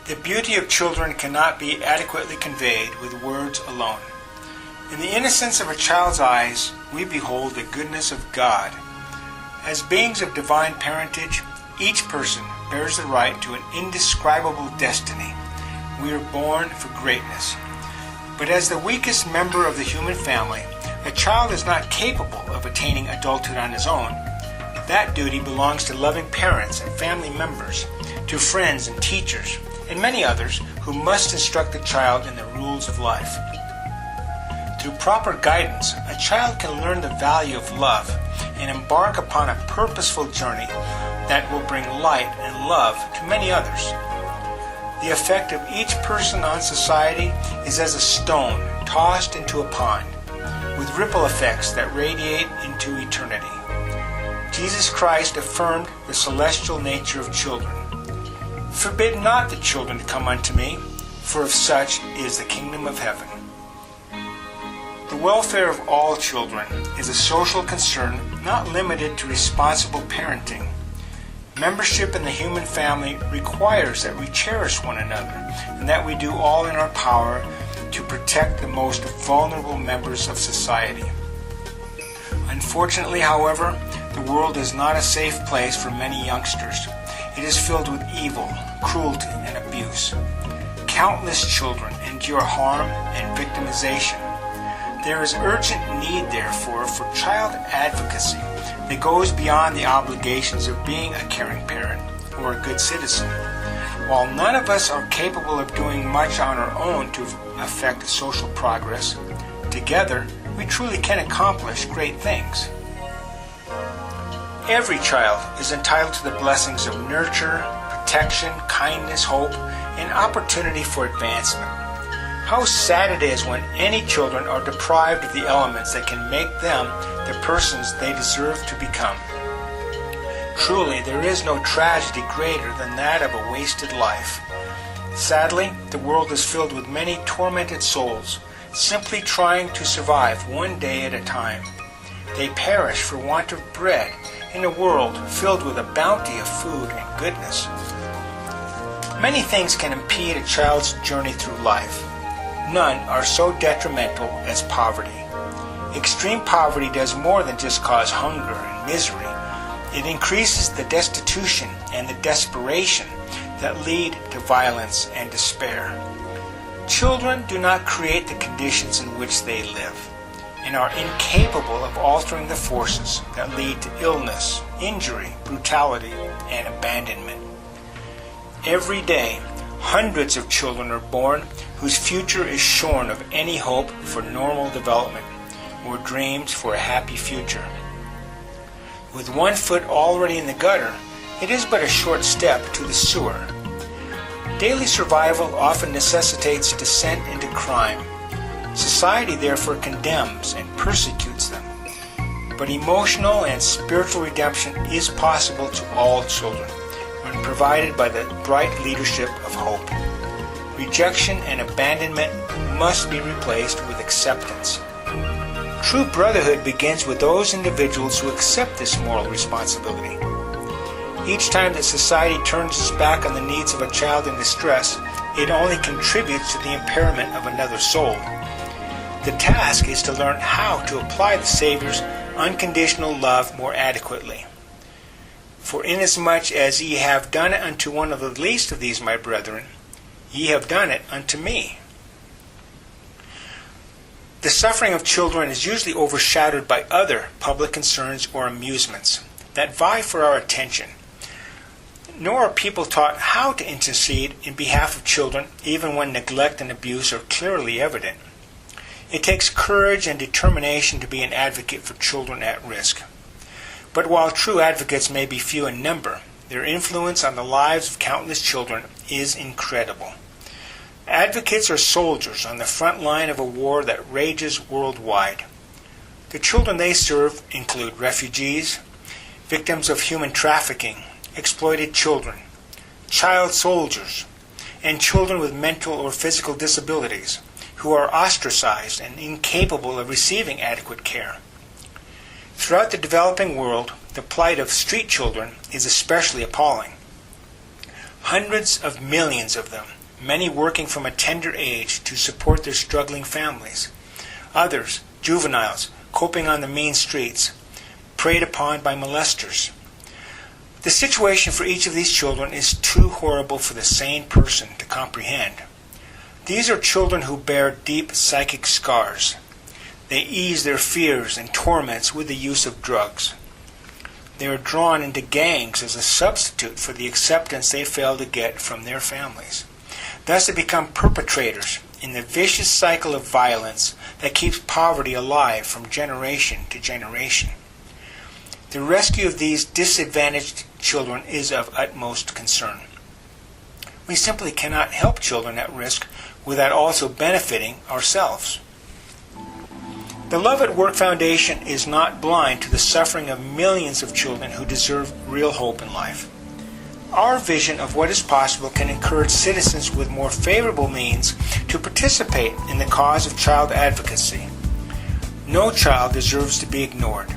The beauty of children cannot be adequately conveyed with words alone. In the innocence of a child's eyes, we behold the goodness of God. As beings of divine parentage, each person bears the right to an indescribable destiny. We are born for greatness. But as the weakest member of the human family, a child is not capable of attaining adulthood on his own. That duty belongs to loving parents and family members, to friends and teachers, and many others who must instruct the child in the rules of life. Through proper guidance, a child can learn the value of love and embark upon a purposeful journey that will bring light and love to many others. The effect of each person on society is as a stone tossed into a pond, with ripple effects that radiate into eternity. Jesus Christ affirmed the celestial nature of children. Forbid not the children to come unto me, for of such is the kingdom of heaven. The welfare of all children is a social concern not limited to responsible parenting. Membership in the human family requires that we cherish one another and that we do all in our power to protect the most vulnerable members of society. Unfortunately, however, the world is not a safe place for many youngsters. It is filled with evil, cruelty, and abuse. Countless children endure harm and victimization. There is urgent need, therefore, for child advocacy that goes beyond the obligations of being a caring parent or a good citizen. While none of us are capable of doing much on our own to affect social progress, together we truly can accomplish great things. Every child is entitled to the blessings of nurture, protection, kindness, hope, and opportunity for advancement. How sad it is when any children are deprived of the elements that can make them the persons they deserve to become. Truly, there is no tragedy greater than that of a wasted life. Sadly, the world is filled with many tormented souls, simply trying to survive one day at a time. They perish for want of bread in a world filled with a bounty of food and goodness. Many things can impede a child's journey through life. None are so detrimental as poverty. Extreme poverty does more than just cause hunger and misery. It increases the destitution and the desperation that lead to violence and despair. Children do not create the conditions in which they live and are incapable of altering the forces that lead to illness, injury, brutality, and abandonment. Every day, hundreds of children are born whose future is shorn of any hope for normal development or dreams for a happy future. With one foot already in the gutter, it is but a short step to the sewer. Daily survival often necessitates descent into crime. Society therefore condemns and persecutes them. But emotional and spiritual redemption is possible to all children when provided by the bright leadership of hope. Rejection and abandonment must be replaced with acceptance. True brotherhood begins with those individuals who accept this moral responsibility. Each time that society turns its back on the needs of a child in distress, it only contributes to the impairment of another soul. The task is to learn how to apply the Savior's unconditional love more adequately. For inasmuch as ye have done it unto one of the least of these my brethren, ye have done it unto me. The suffering of children is usually overshadowed by other public concerns or amusements that vie for our attention. Nor are people taught how to intercede in behalf of children even when neglect and abuse are clearly evident. It takes courage and determination to be an advocate for children at risk. But while true advocates may be few in number, their influence on the lives of countless children is incredible. Advocates are soldiers on the front line of a war that rages worldwide. The children they serve include refugees, victims of human trafficking, exploited children, child soldiers, and children with mental or physical disabilities who are ostracized and incapable of receiving adequate care. Throughout the developing world, the plight of street children is especially appalling. hundreds of millions of them, many working from a tender age to support their struggling families. Others, juveniles, coping on the mean streets, preyed upon by molesters. The situation for each of these children is too horrible for the sane person to comprehend. These are children who bear deep psychic scars. They ease their fears and torments with the use of drugs. They are drawn into gangs as a substitute for the acceptance they fail to get from their families. Thus they become perpetrators in the vicious cycle of violence that keeps poverty alive from generation to generation. The rescue of these disadvantaged children is of utmost concern. We simply cannot help children at risk without also benefiting ourselves. The Love at Work Foundation is not blind to the suffering of millions of children who deserve real hope in life. Our vision of what is possible can encourage citizens with more favorable means to participate in the cause of child advocacy. No child deserves to be ignored.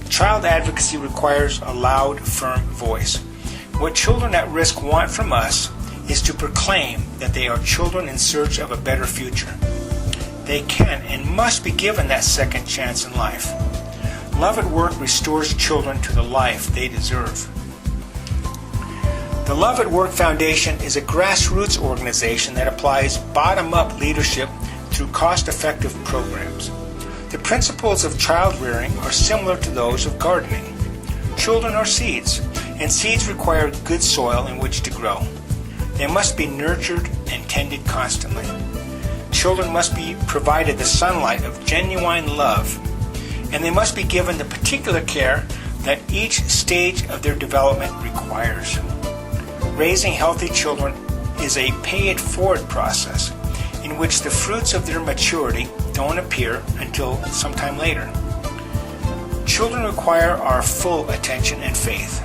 Child advocacy requires a loud, firm voice. What children at risk want from us is to proclaim that they are children in search of a better future. They can and must be given that second chance in life. Love at Work restores children to the life they deserve. The Love at Work Foundation is a grassroots organization that applies bottom-up leadership through cost-effective programs. The principles of child rearing are similar to those of gardening. Children are seeds, and seeds require good soil in which to grow. They must be nurtured and tended constantly. Children must be provided the sunlight of genuine love, and they must be given the particular care that each stage of their development requires. Raising healthy children is a pay-it-forward process in which the fruits of their maturity don't appear until sometime later. Children require our full attention and faith.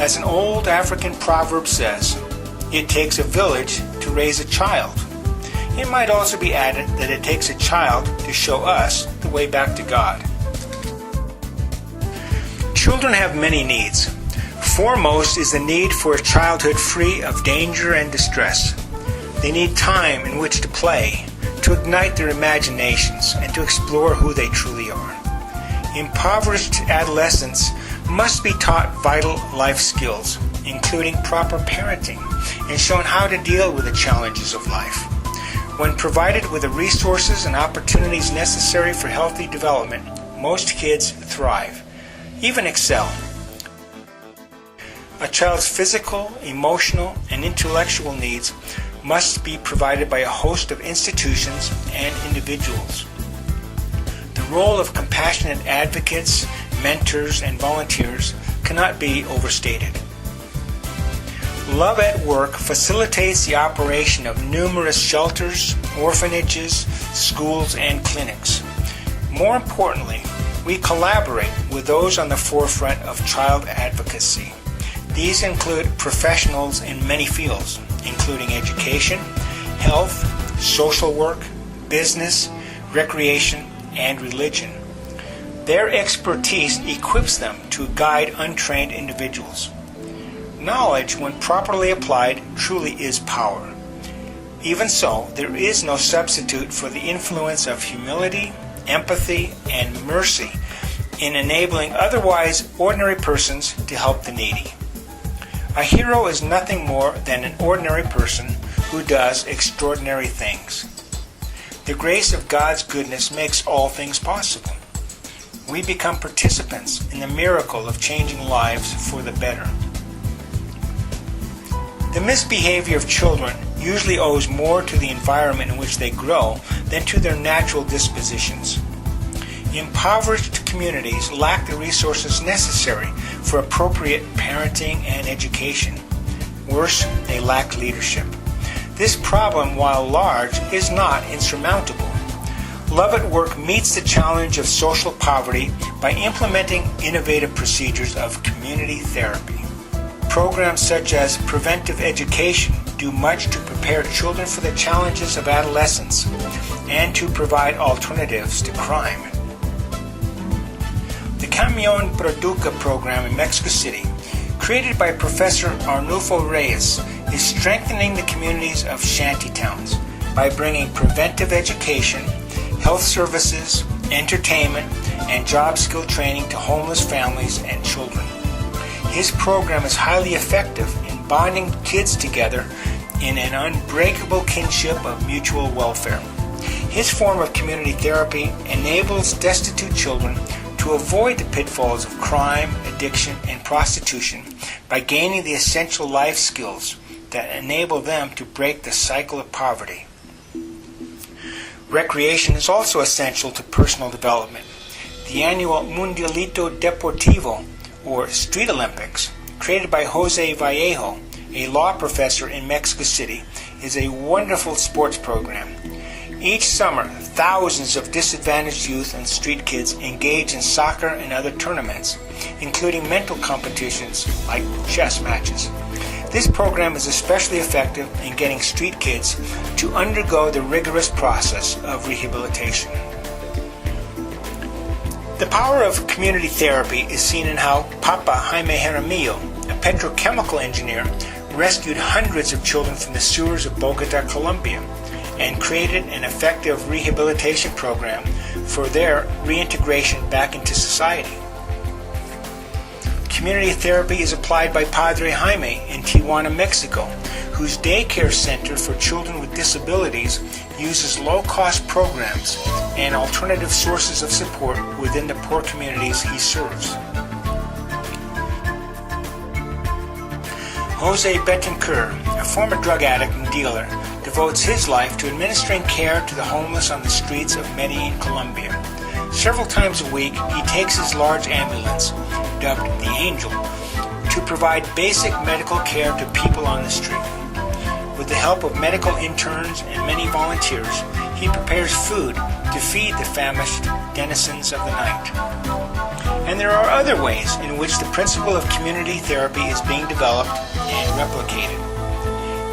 As an old African proverb says, it takes a village to raise a child. It might also be added that it takes a child to show us the way back to God. Children have many needs. Foremost is the need for a childhood free of danger and distress. They need time in which to play, to ignite their imaginations, and to explore who they truly are. Impoverished adolescents must be taught vital life skills, including proper parenting, and shown how to deal with the challenges of life. When provided with the resources and opportunities necessary for healthy development, most kids thrive, even excel. A child's physical, emotional, and intellectual needs must be provided by a host of institutions and individuals. The role of compassionate advocates, mentors, and volunteers cannot be overstated. Love at Work facilitates the operation of numerous shelters, orphanages, schools, and clinics. More importantly, we collaborate with those on the forefront of child advocacy. These include professionals in many fields, including education, health, social work, business, recreation, and religion. Their expertise equips them to guide untrained individuals. Knowledge, when properly applied, truly is power. Even so, there is no substitute for the influence of humility, empathy, and mercy in enabling otherwise ordinary persons to help the needy. A hero is nothing more than an ordinary person who does extraordinary things. The grace of God's goodness makes all things possible. We become participants in the miracle of changing lives for the better. The misbehavior of children usually owes more to the environment in which they grow than to their natural dispositions. Impoverished communities lack the resources necessary for appropriate parenting and education. Worse, they lack leadership. This problem, while large, is not insurmountable. Love at Work meets the challenge of social poverty by implementing innovative procedures of community therapy. Programs such as preventive education do much to prepare children for the challenges of adolescence and to provide alternatives to crime. The Camion Produca program in Mexico City created by Professor Arnulfo Reyes, is strengthening the communities of shantytowns by bringing preventive education, health services, entertainment, and job skill training to homeless families and children. His program is highly effective in bonding kids together in an unbreakable kinship of mutual welfare. His form of community therapy enables destitute children to avoid the pitfalls of crime, addiction, and prostitution by gaining the essential life skills that enable them to break the cycle of poverty. Recreation is also essential to personal development. The annual Mundialito Deportivo, or Street Olympics, created by Jose Vallejo, a law professor in Mexico City, is a wonderful sports program. Each summer, thousands of disadvantaged youth and street kids engage in soccer and other tournaments, including mental competitions like chess matches. This program is especially effective in getting street kids to undergo the rigorous process of rehabilitation. The power of community therapy is seen in how Papa Jaime Jaramillo, a petrochemical engineer, rescued hundreds of children from the sewers of Bogota, Colombia, and created an effective rehabilitation program for their reintegration back into society. Community therapy is applied by Padre Jaime in Tijuana, Mexico, whose daycare center for children with disabilities uses low-cost programs and alternative sources of support within the poor communities he serves. Jose Betancourt, a former drug addict and dealer, devotes his life to administering care to the homeless on the streets of Medellin, Colombia. Several times a week, he takes his large ambulance, dubbed the Angel, to provide basic medical care to people on the street. With the help of medical interns and many volunteers, he prepares food to feed the famished denizens of the night. And there are other ways in which the principle of community therapy is being developed and replicated.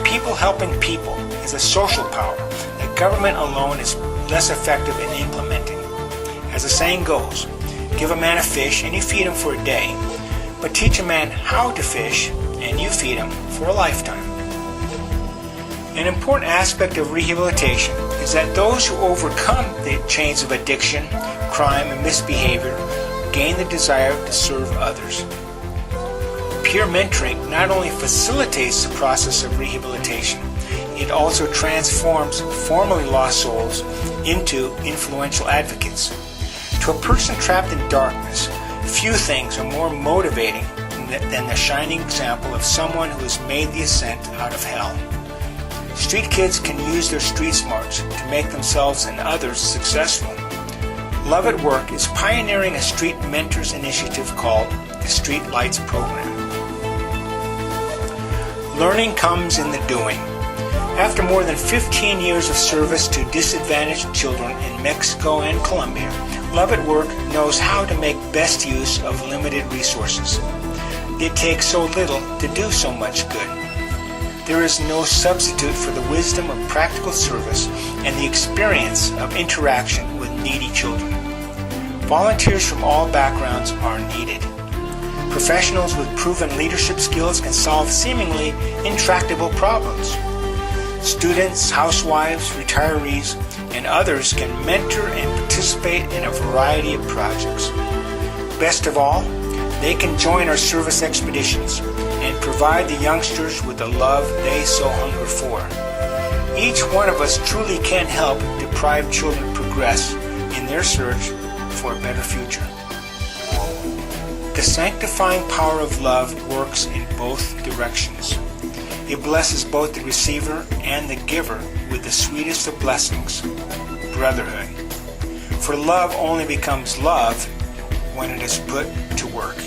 People helping people is a social power that government alone is less effective in implementing. As the saying goes, give a man a fish and you feed him for a day, but teach a man how to fish and you feed him for a lifetime. An important aspect of rehabilitation is that those who overcome the chains of addiction, crime, and misbehavior gain the desire to serve others. Peer mentoring not only facilitates the process of rehabilitation, it also transforms formerly lost souls into influential advocates. To a person trapped in darkness, few things are more motivating than the shining example of someone who has made the ascent out of hell. Street kids can use their street smarts to make themselves and others successful. Love at Work is pioneering a street mentors initiative called the Street Lights Program. Learning comes in the doing. After more than 15 years of service to disadvantaged children in Mexico and Colombia, Love at Work knows how to make best use of limited resources. It takes so little to do so much good. There is no substitute for the wisdom of practical service and the experience of interaction with needy children. Volunteers from all backgrounds are needed. Professionals with proven leadership skills can solve seemingly intractable problems. Students, housewives, retirees, and others can mentor and participate in a variety of projects. Best of all, they can join our service expeditions and provide the youngsters with the love they so hunger for. Each one of us truly can help deprived children progress in their search for a better future. The sanctifying power of love works in both directions. It blesses both the receiver and the giver with the sweetest of blessings, brotherhood. For love only becomes love when it is put to work.